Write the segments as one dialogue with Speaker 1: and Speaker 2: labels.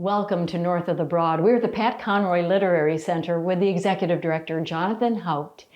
Speaker 1: Welcome to North of the Broad. We're at the Pat Conroy Literary Center with the Executive Director, Jonathan Haupt.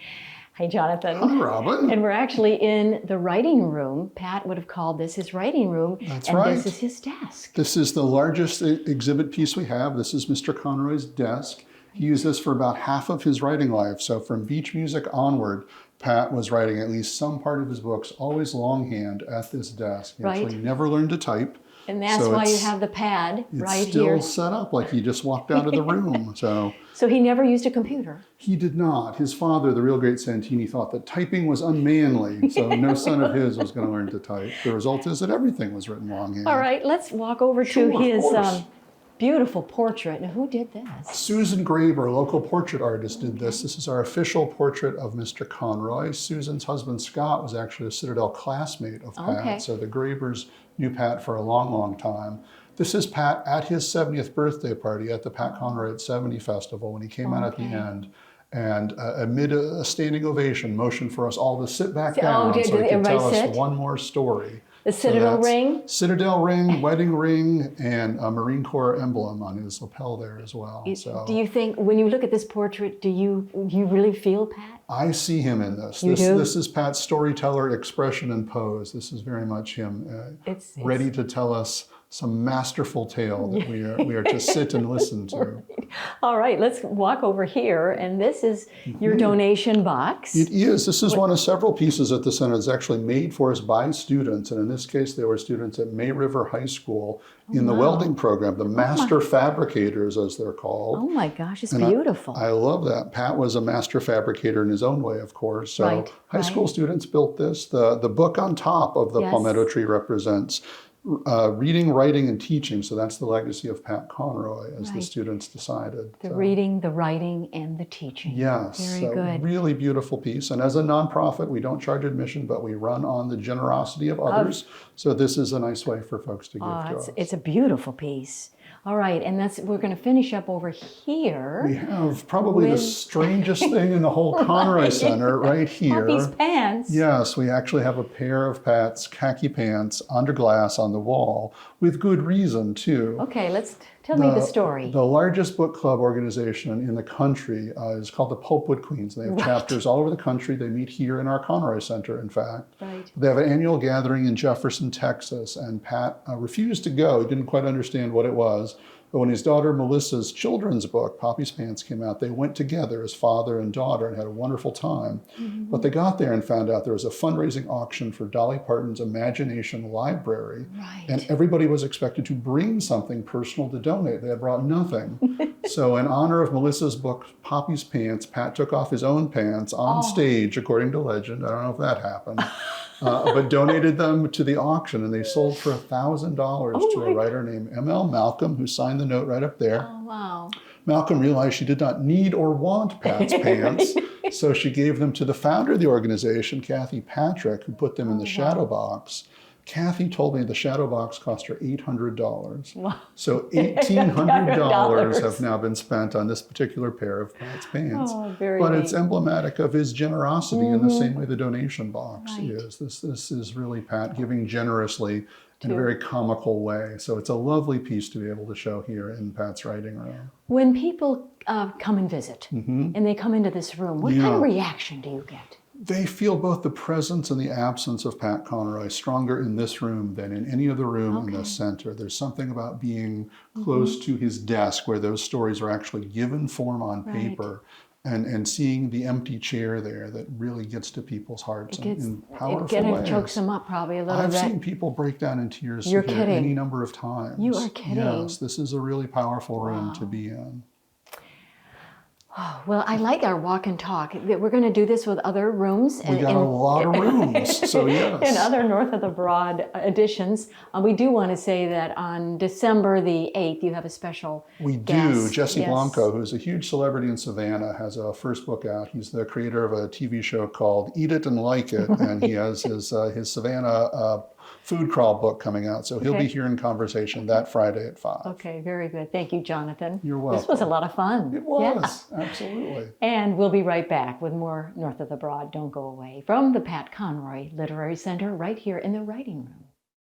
Speaker 1: Hi, Jonathan.
Speaker 2: Hi, Robyn.
Speaker 1: And we're actually in the writing room. Pat would have called this his writing room.
Speaker 2: That's
Speaker 1: and
Speaker 2: right.
Speaker 1: This is his desk.
Speaker 2: This is the largest exhibit piece we have. This is Mr. Conroy's desk. He used this for about half of his writing life. So from Beach Music onward, Pat was writing at least some part of his books, always longhand at this desk. He actually never learned to type.
Speaker 1: And that's why you have the pad right here.
Speaker 2: It's still set up like he just walked out of the room. So
Speaker 1: he never used a computer?
Speaker 2: He did not. His father, the real great Santini, thought that typing was unmanly, so no son of his was going to learn to type. The result is that everything was written longhand.
Speaker 1: All right, let's walk over to his beautiful portrait. Now, who did this?
Speaker 2: Susan Graber, local portrait artist, did this. This is our official portrait of Mr. Conroy. Susan's husband, Scott, was actually a Citadel classmate of Pat, so the Grabers knew Pat for a long, long time. This is Pat at his 70th birthday party at the Pat Conroy at 70 Festival when he came out at the end. And amid a standing ovation, motioned for us all to sit back down so he could tell us one more story.
Speaker 1: The Citadel ring?
Speaker 2: Citadel ring, wedding ring, and a Marine Corps emblem on his lapel there as well.
Speaker 1: Do you think, when you look at this portrait, do you really feel Pat?
Speaker 2: I see him in this. This is Pat's storyteller, expression, and pose. This is very much him, ready to tell us some masterful tale that we are to sit and listen to.
Speaker 1: Right. All right, let's walk over here, and this is your donation box.
Speaker 2: It is. This is one of several pieces at the center that's actually made for us by students, and in this case, they were students at May River High School in the welding program, the master fabricators, as they're called.
Speaker 1: Oh my gosh, it's beautiful.
Speaker 2: I love that. Pat was a master fabricator in his own way, of course. So high school students built this. The book on top of the palmetto tree represents reading, writing, and teaching. So that's the legacy of Pat Conroy, as the students decided.
Speaker 1: The reading, the writing, and the teaching.
Speaker 2: Yes.
Speaker 1: Very good.
Speaker 2: Really beautiful piece. And as a nonprofit, we don't charge admission, but we run on the generosity of others. So this is a nice way for folks to give to us.
Speaker 1: It's a beautiful piece. All right, and we're going to finish up over here.
Speaker 2: We have probably the strangest thing in the whole Conroy Center right here.
Speaker 1: These pants.
Speaker 2: Yes, we actually have a pair of Pat's khaki pants under glass on the wall, with good reason too.
Speaker 1: Okay, tell me the story.
Speaker 2: The largest book club organization in the country is called the Pulpwood Queens. They have chapters all over the country. They meet here in our Conroy Center, in fact. They have an annual gathering in Jefferson, Texas, and Pat refused to go. He didn't quite understand what it was. But when his daughter Melissa's children's book, Poppy's Pants, came out, they went together as father and daughter and had a wonderful time. But they got there and found out there was a fundraising auction for Dolly Parton's Imagination Library. And everybody was expected to bring something personal to donate. They had brought nothing. So in honor of Melissa's book, Poppy's Pants, Pat took off his own pants on stage, according to legend. I don't know if that happened. But donated them to the auction, and they sold for $1,000 to a writer named M.L. Malcolm, who signed the note right up there.
Speaker 1: Oh, wow.
Speaker 2: Malcolm realized she did not need or want Pat's pants, so she gave them to the founder of the organization, Kathy Patrick, who put them in the shadow box. Kathy told me the shadow box cost her $800. Wow. So $1,800 have now been spent on this particular pair of Pat's pants. But it's emblematic of his generosity in the same way the donation box is. This is really Pat giving generously in a very comical way. So it's a lovely piece to be able to show here in Pat's writing room.
Speaker 1: When people come and visit and they come into this room, what kind of reaction do you get?
Speaker 2: They feel both the presence and the absence of Pat Conroy stronger in this room than in any other room in the center. There's something about being close to his desk where those stories are actually given form on paper and seeing the empty chair there that really gets to people's hearts in powerful ways.
Speaker 1: It chokes them up probably a little bit.
Speaker 2: I've seen people break down in tears here any number of times.
Speaker 1: You are kidding.
Speaker 2: Yes, this is a really powerful room to be in.
Speaker 1: Oh, well, I like our walk and talk. We're going to do this with other rooms.
Speaker 2: We got a lot of rooms, so yes.
Speaker 1: In other North of the Broad editions. We do want to say that on December the 8th, you have a special guest.
Speaker 2: Jesse Blanco, who's a huge celebrity in Savannah, has a first book out. He's the creator of a TV show called Eat It and Like It, and he has his Savannah Food Crawl book coming out. So he'll be here in conversation that Friday at 5.
Speaker 1: Okay, very good. Thank you, Jonathan.
Speaker 2: You're welcome.
Speaker 1: This was a lot of fun.
Speaker 2: It was, absolutely.
Speaker 1: And we'll be right back with more North of the Broad. Don't go away from the Pat Conroy Literary Center right here in the writing room.